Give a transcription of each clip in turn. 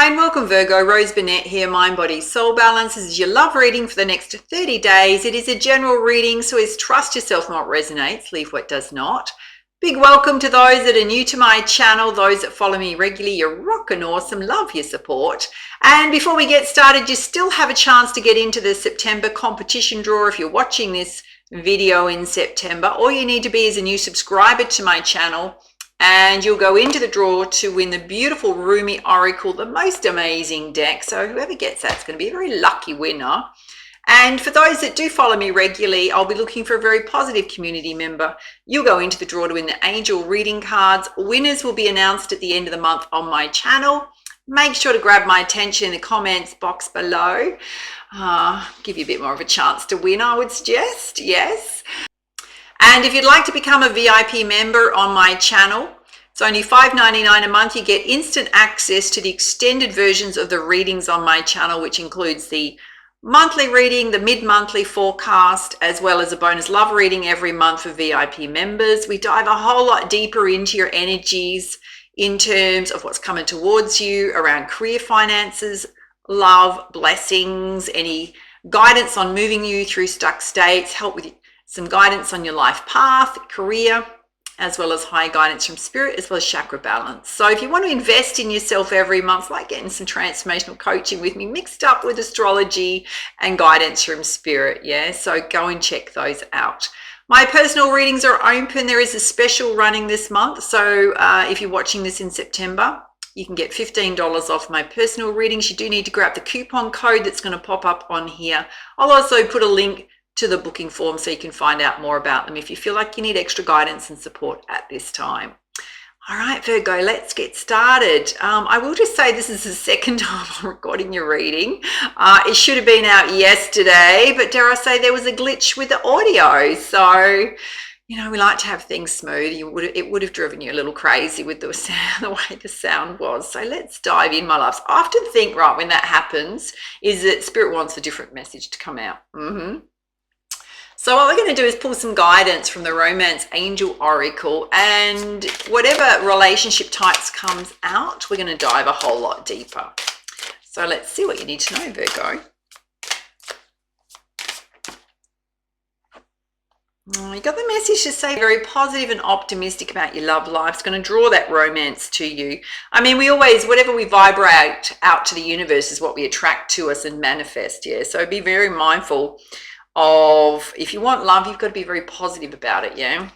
Hi and welcome Virgo, Rose Burnett here, Mind, Body, Soul Balance. This is your love reading for the next 30 days. It is a general reading, so it's trust yourself what resonates, leave what does not. Big welcome to those that are new to my channel, those that follow me regularly. You're rockin' awesome, love your support. And before we get started, you still have a chance to get into the September competition draw if you're watching this video in September. All you need to be is a new subscriber to my channel, and you'll go into the draw to win the beautiful Rumi Oracle, the most amazing deck. So whoever gets that is going to be a very lucky winner. And for those that do follow me regularly, I'll be looking for a very positive community member. You'll go into the draw to win the angel reading cards. Winners will be announced at the end of the month on my channel. Make sure to grab my attention in the comments box below. Give you a bit more of a chance to win, I would suggest. Yes. And if you'd like to become a VIP member on my channel, it's only $5.99 a month. You get instant access to the extended versions of the readings on my channel, which includes the monthly reading, the mid-monthly forecast, as well as a bonus love reading every month for VIP members. We dive a whole lot deeper into your energies in terms of what's coming towards you around career, finances, love, blessings, any guidance on moving you through stuck states, help with some guidance on your life path, career, as well as high guidance from spirit, as well as chakra balance. So if you want to invest in yourself every month, like getting some transformational coaching with me mixed up with astrology and guidance from spirit, yeah, so go and check those out. My personal readings are open. There is a special running this month, so if you're watching this in September, you can get $15 off my personal readings. You do need to grab the coupon code that's going to pop up on here. I'll also put a link to the booking form so you can find out more about them if you feel like you need extra guidance and support at this time. All right, Virgo, let's get started. I will just say this is the second time I'm recording your reading. It should have been out yesterday, but dare I say there was a glitch with the audio. So, you know, we like to have things smooth. It would have driven you a little crazy with the way the sound was. So let's dive in, my loves. I often think, right, when that happens, is that Spirit wants a different message to come out. So what we're going to do is pull some guidance from the Romance Angel Oracle, and whatever relationship types comes out, we're going to dive a whole lot deeper. So let's see what you need to know, Virgo. You got the message to say very positive and optimistic about your love life. It's going to draw that romance to you. I mean, we always, whatever we vibrate out to the universe is what we attract to us and manifest, yeah? So be very mindful of, if you want love, you've got to be very positive about it, yeah?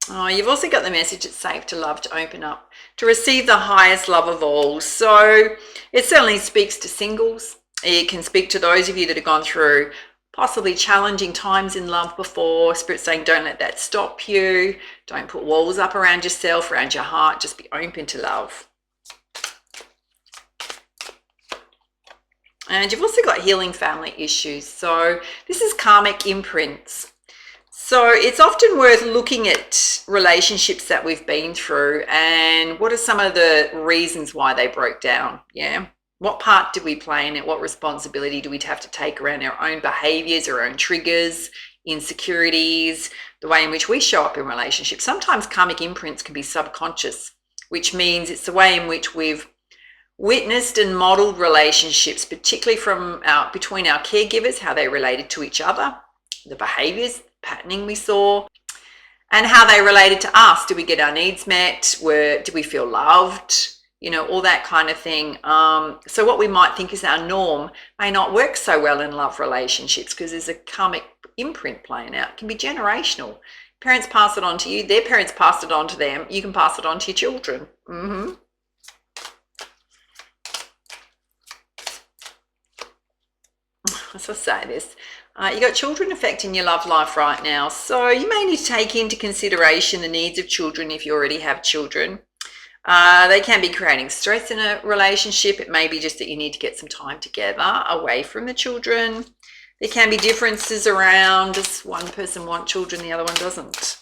Oh, you've also got the message it's safe to love, to open up, to receive the highest love of all. So it certainly speaks to singles. It can speak to those of you that have gone through possibly challenging times in love before. Spirit's saying don't let that stop you. Don't put walls up around yourself, around your heart. Just be open to love. And you've also got healing family issues. So this is karmic imprints. So it's often worth looking at relationships that we've been through and what are some of the reasons why they broke down, yeah? What part did we play in it? What responsibility do we have to take around our own behaviors, our own triggers, insecurities, the way in which we show up in relationships? Sometimes karmic imprints can be subconscious, which means it's the way in which we've witnessed and modeled relationships, particularly from between our caregivers, how they related to each other, the behaviors, patterning we saw, and how they related to us. Did we get our needs met? Did we feel loved? You know, all that kind of thing. So what we might think is our norm may not work so well in love relationships because there's a karmic imprint playing out. It can be generational. Parents pass it on to you, their parents passed it on to them, you can pass it on to your children. As I say this, you got children affecting your love life right now, so you may need to take into consideration the needs of children if you already have children. They can be creating stress in a relationship. It may be just that you need to get some time together away from the children. There can be differences around, does one person want children, the other one doesn't.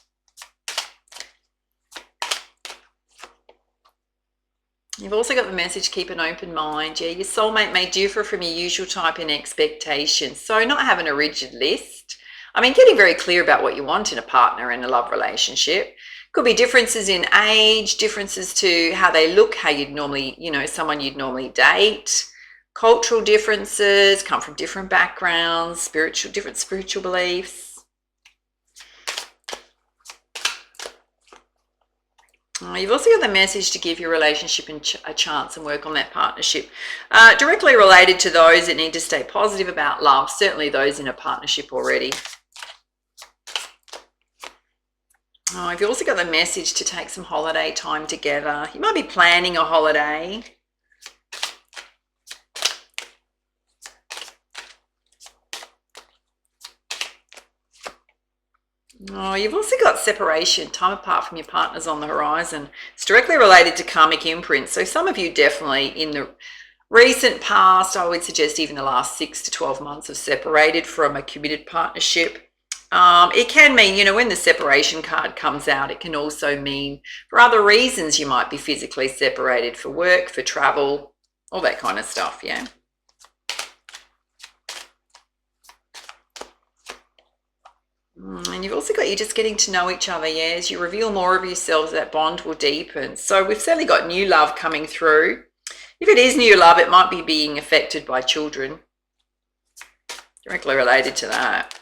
You've also got the message, keep an open mind. Yeah, your soulmate may differ from your usual type in expectations. So not having a rigid list. I mean, getting very clear about what you want in a partner in a love relationship. Could be differences in age, differences to how they look, how you'd normally, someone you'd normally date, cultural differences, come from different backgrounds, different spiritual beliefs. You've also got the message to give your relationship a chance and work on that partnership. Directly related to those that need to stay positive about love, certainly those in a partnership already. You've also got the message to take some holiday time together. You might be planning a holiday. You've also got separation, time apart from your partners on the horizon. It's directly related to karmic imprints. So some of you definitely in the recent past, I would suggest even the last 6 to 12 months, have separated from a committed partnership. It can mean, when the separation card comes out, it can also mean for other reasons you might be physically separated, for work, for travel, all that kind of stuff, yeah. And you've also got you just getting to know each other, yeah. As you reveal more of yourselves, that bond will deepen. So we've certainly got new love coming through. If it is new love, it might be being affected by children. Directly related to that.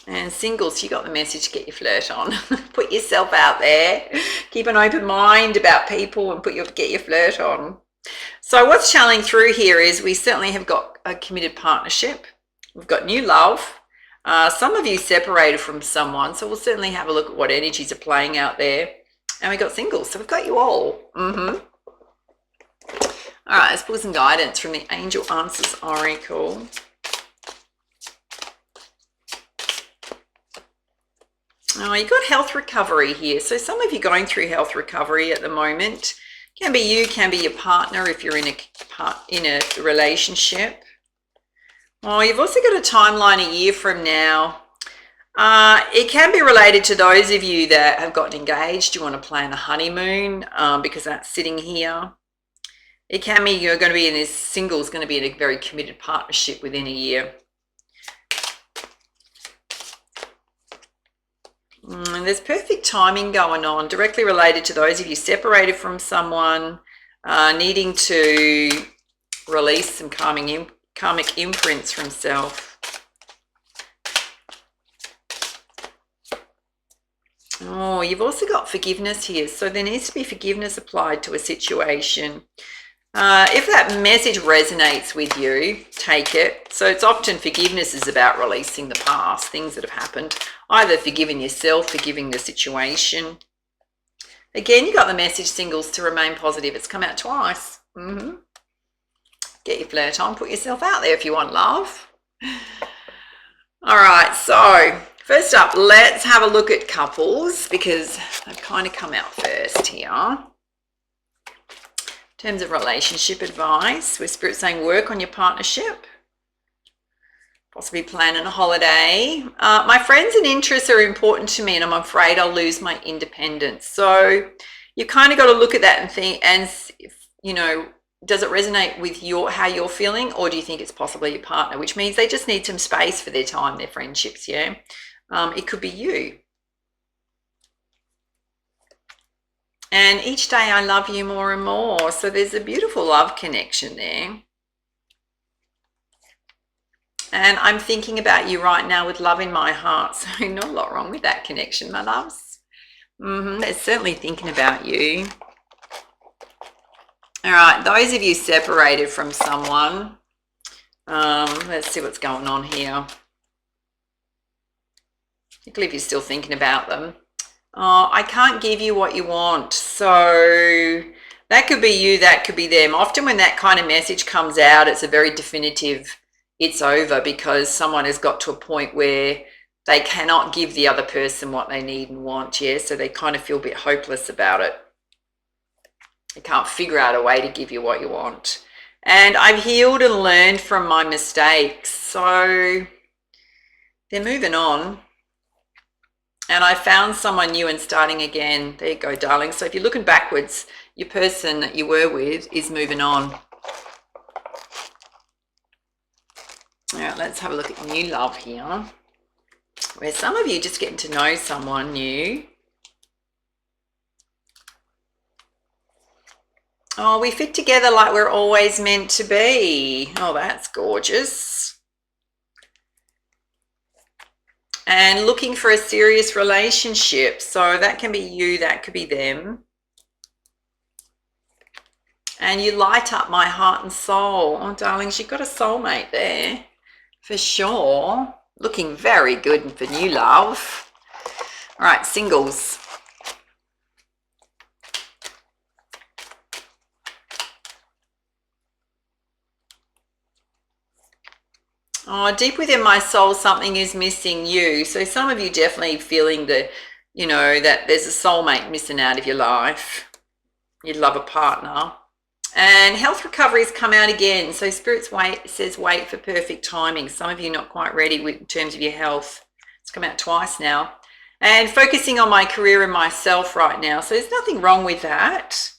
And singles, you got the message, get your flirt on. Put yourself out there. Keep an open mind about people and get your flirt on. So what's channeling through here is we certainly have got a committed partnership. We've got new love. Some of you separated from someone, so we'll certainly have a look at what energies are playing out there. And we've got singles, so we've got you all. All right, let's pull some guidance from the Angel Answers Oracle. You've got health recovery here. So some of you going through health recovery at the moment. Can be you, can be your partner if you're in a relationship. You've also got a timeline a year from now. It can be related to those of you that have gotten engaged. You want to plan a honeymoon because that's sitting here. It can be you're going to be single's going to be in a very committed partnership within a year. And there's perfect timing going on, directly related to those of you separated from someone, needing to release some karmic imprints from self. You've also got forgiveness here. So there needs to be forgiveness applied to a situation. If that message resonates with you, take it. So it's often forgiveness is about releasing the past, things that have happened. Either forgiving yourself, forgiving the situation. Again, you got the message, singles, to remain positive. It's come out twice. Get your flirt on, put yourself out there if you want love. All right, so first up, let's have a look at couples because they've kind of come out first here. In terms of relationship advice, with Spirit saying work on your partnership. Possibly planning a holiday. My friends and interests are important to me and I'm afraid I'll lose my independence. So you kind of got to look at that and think, and does it resonate with how you're feeling, or do you think it's possibly your partner, which means they just need some space for their time, their friendships, yeah? It could be you. And each day I love you more and more. So there's a beautiful love connection there. And I'm thinking about you right now with love in my heart. So not a lot wrong with that connection, my loves. They're certainly thinking about you. All right, those of you separated from someone, let's see what's going on here. Particularly if you're still thinking about them. I can't give you what you want. So that could be you, that could be them. Often when that kind of message comes out, it's a very definitive, it's over, because someone has got to a point where they cannot give the other person what they need and want, yeah? So they kind of feel a bit hopeless about it. They can't figure out a way to give you what you want. And I've healed and learned from my mistakes. So they're moving on. And I found someone new and starting again. There you go, darling. So if you're looking backwards, your person that you were with is moving on. All right, let's have a look at new love here. where some of you just getting to know someone new. Oh, we fit together like we're always meant to be. Oh, that's gorgeous. And looking for a serious relationship. So that can be you, that could be them. And you light up my heart and soul. Oh, darlings, you've got a soulmate there for sure. Looking very good for new love. All right, singles. Oh, deep within my soul, something is missing you. So some of you definitely feeling that, you know, that there's a soulmate missing out of your life. You'd love a partner. And health recovery's come out again. So Spirit's says wait for perfect timing. Some of you not quite ready in terms of your health. It's come out twice now. And focusing on my career and myself right now. So there's nothing wrong with that.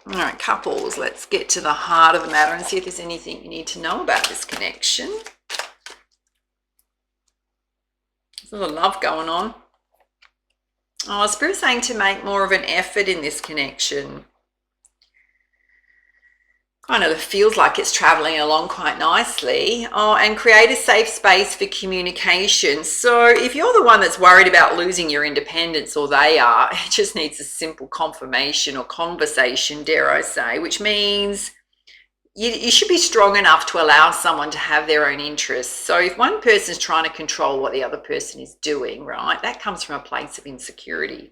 All right, couples, let's get to the heart of the matter and see if there's anything you need to know about this connection. There's a lot of love going on. Oh, Spirit's saying to make more of an effort in this connection. Kind of feels like it's traveling along quite nicely. Oh, and create a safe space for communication. So if you're the one that's worried about losing your independence, or they are, it just needs a simple confirmation or conversation, dare I say, which means you should be strong enough to allow someone to have their own interests. So if one person's trying to control what the other person is doing, right, that comes from a place of insecurity.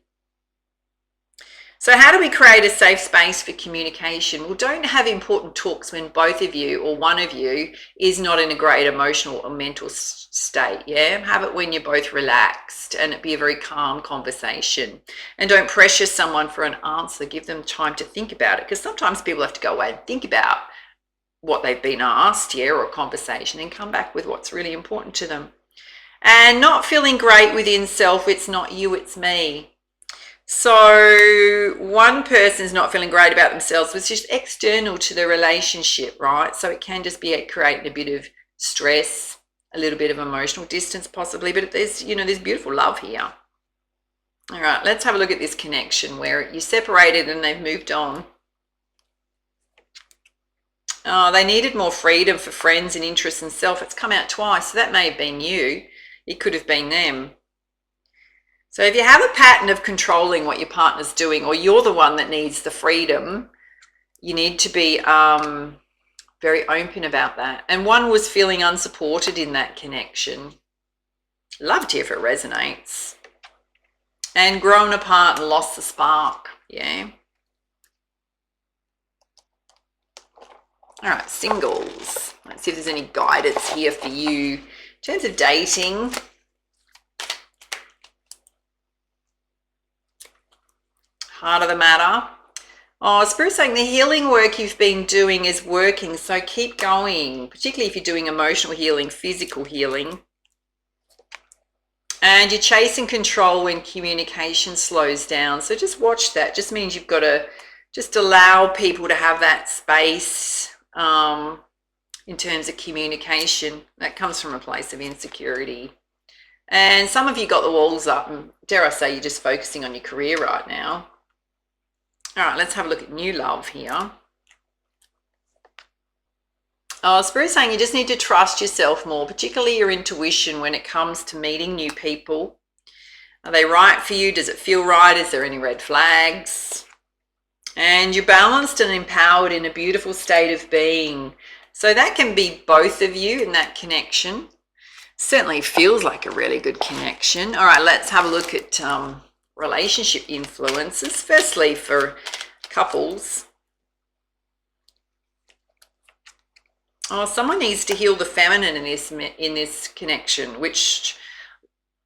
So how do we create a safe space for communication? Well, don't have important talks when both of you or one of you is not in a great emotional or mental state, yeah? Have it when you're both relaxed, and it be a very calm conversation. And don't pressure someone for an answer. Give them time to think about it, because sometimes people have to go away and think about what they've been asked, yeah, or a conversation, and come back with what's really important to them. And not feeling great within self, it's not you, it's me. So one person's not feeling great about themselves, it's just external to the relationship, right? So it can just be creating a bit of stress, a little bit of emotional distance possibly, but there's, you know, there's beautiful love here. All right, let's have a look at this connection where you separated and they've moved on. Oh, they needed more freedom for friends and interests and self. It's come out twice, so that may have been you. It could have been them. So if you have a pattern of controlling what your partner's doing, or you're the one that needs the freedom, you need to be very open about that. And one was feeling unsupported in that connection. Love to hear if it resonates. And grown apart and lost the spark, yeah. All right, singles. Let's see if there's any guidance here for you in terms of dating. Heart of the matter. Oh, Spirit's saying the healing work you've been doing is working, so keep going, particularly if you're doing emotional healing, physical healing. And you're chasing control when communication slows down. So just watch that. Just means you've got to just allow people to have that space in terms of communication. That comes from a place of insecurity. And some of you got the walls up, and dare I say you're just focusing on your career right now. All right, let's have a look at new love here. Oh, Spirit's saying you just need to trust yourself more, particularly your intuition when it comes to meeting new people. Are they right for you? Does it feel right? Is there any red flags? And you're balanced and empowered in a beautiful state of being. So that can be both of you in that connection. Certainly feels like a really good connection. All right, let's have a look at relationship influences. Firstly, for couples. Oh, someone needs to heal the feminine in this connection, which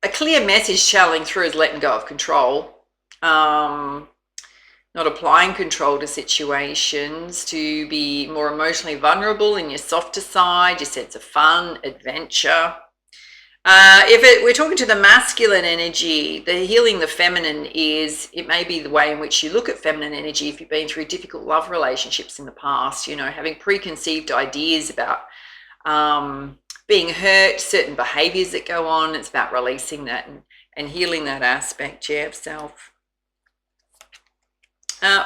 a clear message channeling through is letting go of control. Not applying control to situations, to be more emotionally vulnerable in your softer side, your sense of fun, adventure. If we're talking to the masculine energy, the healing the feminine is, it may be the way in which you look at feminine energy if you've been through difficult love relationships in the past, you know, having preconceived ideas about being hurt, certain behaviors that go on. It's about releasing that and healing that aspect, yeah, of self.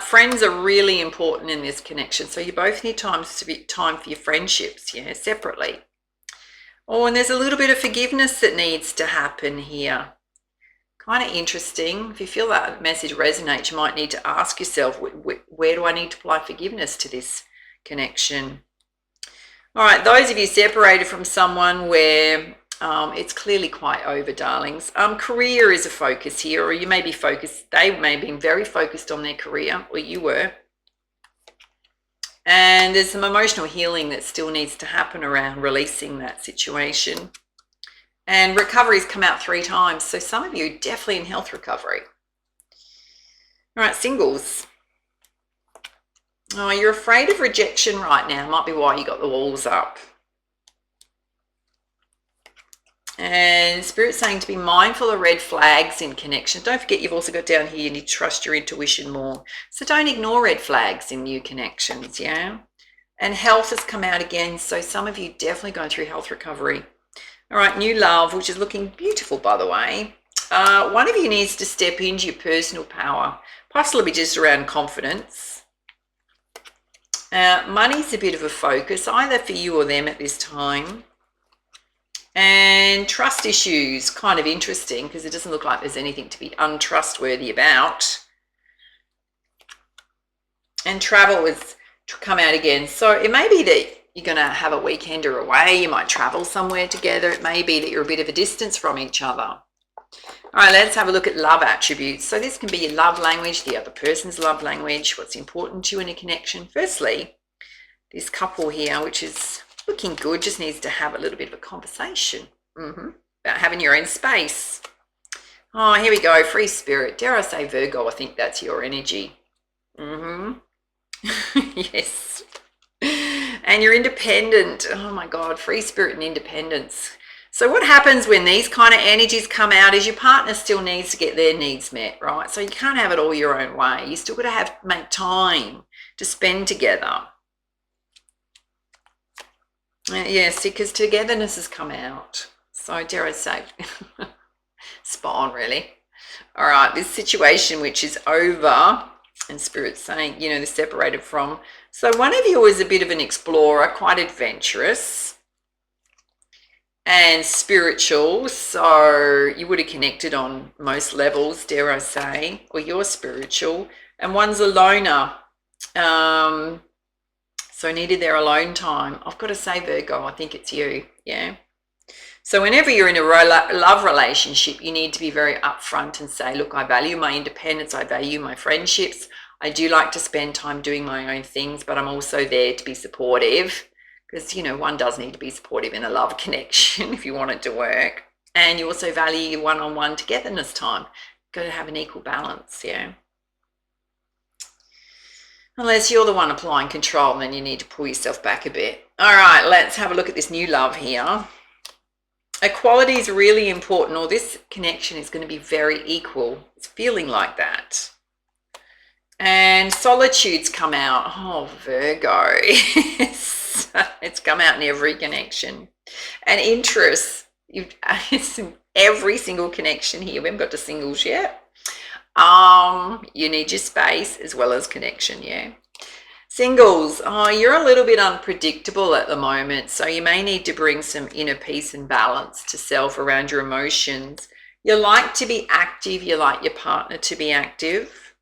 Friends are really important in this connection. So you both need time for your friendships, yeah, separately. Oh, and there's a little bit of forgiveness that needs to happen here. Kind of interesting. If you feel that message resonates, you might need to ask yourself, where do I need to apply forgiveness to this connection? All right, those of you separated from someone where it's clearly quite over, darlings. Career is a focus here, or you may be focused, they may have been very focused on their career, or you were. And there's some emotional healing that still needs to happen around releasing that situation. And recovery's come out 3 times. So some of you are definitely in health recovery. All right, singles. Oh, you're afraid of rejection right now. Might be why you got the walls up. And Spirit's saying to be mindful of red flags in connection. Don't forget, you've also got down here, you need to trust your intuition more. So don't ignore red flags in new connections, yeah? And health has come out again. So some of you definitely going through health recovery. All right, new love, which is looking beautiful, by the way. One of you needs to step into your personal power, possibly just around confidence. Money's a bit of a focus, either for you or them at this time. And trust issues, kind of interesting because it doesn't look like there's anything to be untrustworthy about. And travel has come out again. So it may be that you're going to have a weekender away. You might travel somewhere together. It may be that you're a bit of a distance from each other. All right, let's have a look at love attributes. So this can be your love language, the other person's love language, what's important to you in a connection. Firstly, this couple here, which is looking good, just needs to have a little bit of a conversation about having your own space. Oh, here we go. Free spirit. Dare I say Virgo? I think that's your energy. Yes. And you're independent. Oh my God. Free spirit and independence. So what happens when these kind of energies come out is your partner still needs to get their needs met, right? So you can't have it all your own way. You still got to make time to spend together. Yes, because togetherness has come out. So dare I say, spot on really. All right, this situation which is over, and Spirit's saying, you know, they're separated from. So one of you is a bit of an explorer, quite adventurous and spiritual. So you would have connected on most levels, dare I say, or you're spiritual. And one's a loner. So needed their alone time. I've got to say, Virgo, I think it's you, yeah? So whenever you're in a love relationship, you need to be very upfront and say, look, I value my independence, I value my friendships. I do like to spend time doing my own things, but I'm also there to be supportive because, you know, one does need to be supportive in a love connection if you want it to work. And you also value your one-on-one togetherness time. You've got to have an equal balance, yeah? Unless you're the one applying control, then you need to pull yourself back a bit. All right, let's have a look at this new love here. Equality is really important, or this connection is going to be very equal. It's feeling like that. And solitude's come out. Oh, Virgo. It's come out in every connection. And interest. It's in every single connection here. We haven't got to singles yet. You need your space as well as connection, yeah. Singles, oh, you're a little bit unpredictable at the moment, so you may need to bring some inner peace and balance to self around your emotions. You like to be active, you like your partner to be active,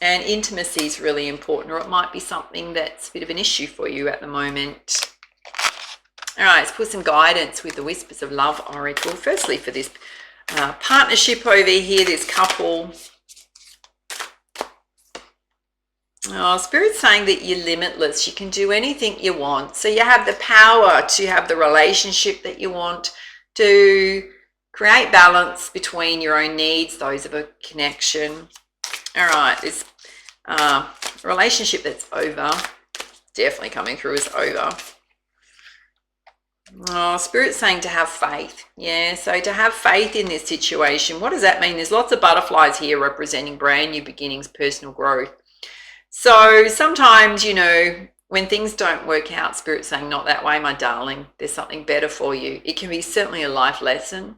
and intimacy is really important, or it might be something that's a bit of an issue for you at the moment. All right, let's put some guidance with the Whispers of Love Oracle. Firstly, for this partnership over here, this couple. Oh, Spirit's saying that you're limitless. You can do anything you want. So you have the power to have the relationship that you want, to create balance between your own needs, those of a connection. All right, this relationship that's over, definitely coming through as over. Oh, Spirit's saying to have faith. Yeah, so to have faith in this situation. What does that mean? There's lots of butterflies here representing brand new beginnings, personal growth. So sometimes, you know, when things don't work out, Spirit's saying, not that way, my darling. There's something better for you. It can be certainly a life lesson.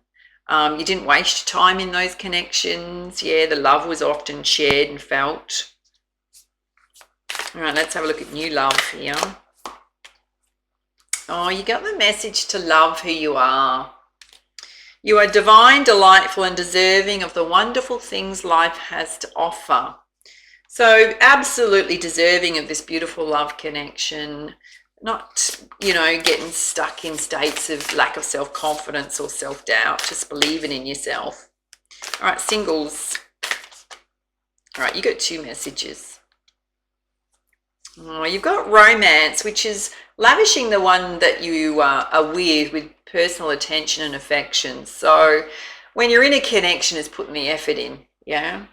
You didn't waste your time in those connections. Yeah, the love was often shared and felt. All right, let's have a look at new love here. Oh, you got the message to love who you are. You are divine, delightful, and deserving of the wonderful things life has to offer. So absolutely deserving of this beautiful love connection. Not, you know, getting stuck in states of lack of self-confidence or self-doubt. Just believing in yourself. All right, singles. All right, you got two messages. Oh, you've got romance, which is lavishing the one that you are with personal attention and affection. So when you're in a connection, it's putting the effort in, yeah?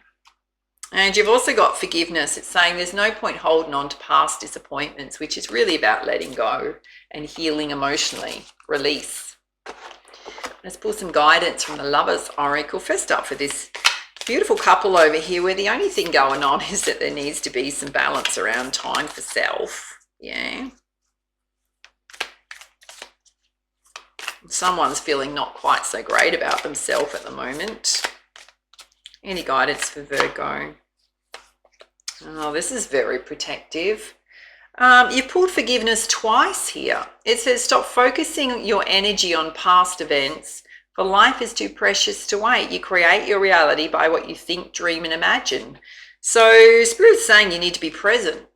And you've also got forgiveness. It's saying there's no point holding on to past disappointments, which is really about letting go and healing emotionally, release. Let's pull some guidance from the Lovers Oracle. First up for this beautiful couple over here, where the only thing going on is that there needs to be some balance around time for self. Yeah. Someone's feeling not quite so great about themselves at the moment. Any guidance for Virgo? Oh, this is very protective. You've pulled forgiveness twice here. It says stop focusing your energy on past events, for life is too precious to wait. You create your reality by what you think, dream, and imagine. So Spirit's saying you need to be present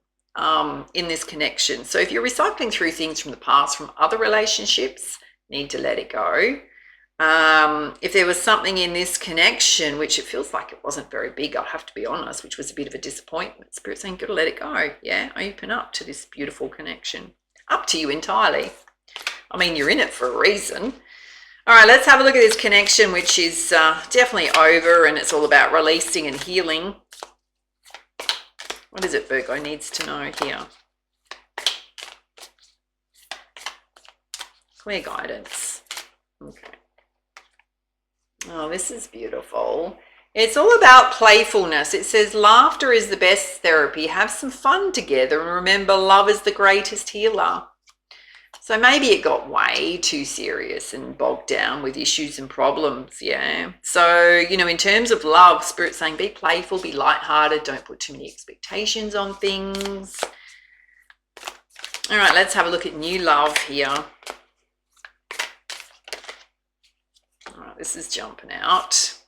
in this connection. So if you're recycling through things from the past, from other relationships, need to let it go. If there was something in this connection, which it feels like it wasn't very big, I'll have to be honest, which was a bit of a disappointment, Spirit's saying, gotta let it go. Yeah, open up to this beautiful connection. Up to you entirely. I mean, you're in it for a reason. All right, let's have a look at this connection, which is definitely over, and it's all about releasing and healing. What is it Virgo needs to know here? Clear guidance. Okay. Oh, this is beautiful. It's all about playfulness. It says laughter is the best therapy. Have some fun together, and remember, love is the greatest healer. So maybe it got way too serious and bogged down with issues and problems, yeah. So, you know, in terms of love, Spirit's saying be playful, be lighthearted, don't put too many expectations on things. All right, let's have a look at new love here. All right, this is jumping out.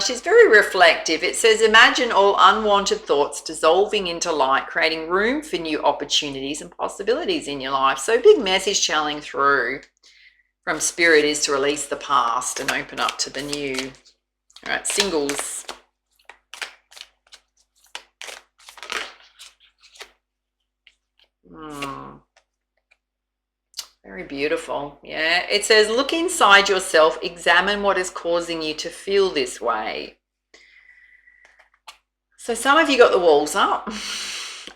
She's very reflective. It says, imagine all unwanted thoughts dissolving into light, creating room for new opportunities and possibilities in your life. So big message channeling through from Spirit is to release the past and open up to the new. All right, singles. Very beautiful. Yeah, it says look inside yourself, examine what is causing you to feel this way. So some of you got the walls up.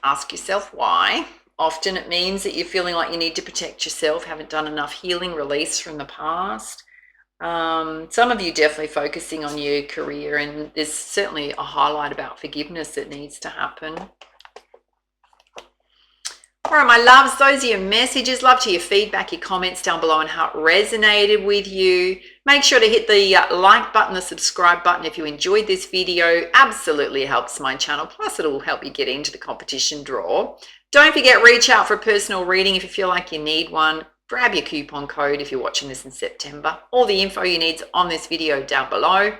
Ask yourself why. Often it means that you're feeling like you need to protect yourself, haven't done enough healing, release from the past. Some of you definitely focusing on your career, and there's certainly a highlight about forgiveness that needs to happen. All right, my loves, those are your messages. Love to your feedback, your comments down below, and how it resonated with you. Make sure to hit the like button, the subscribe button if you enjoyed this video. Absolutely helps my channel. Plus, it'll help you get into the competition draw. Don't forget, reach out for a personal reading if you feel like you need one. Grab your coupon code if you're watching this in September. All the info you need is on this video down below.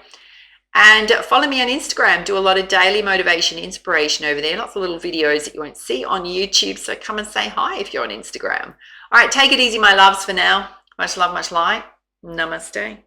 And follow me on Instagram. Do a lot of daily motivation, inspiration over there. Lots of little videos that you won't see on YouTube. So come and say hi if you're on Instagram. All right, take it easy, my loves, for now. Much love, much light. Namaste.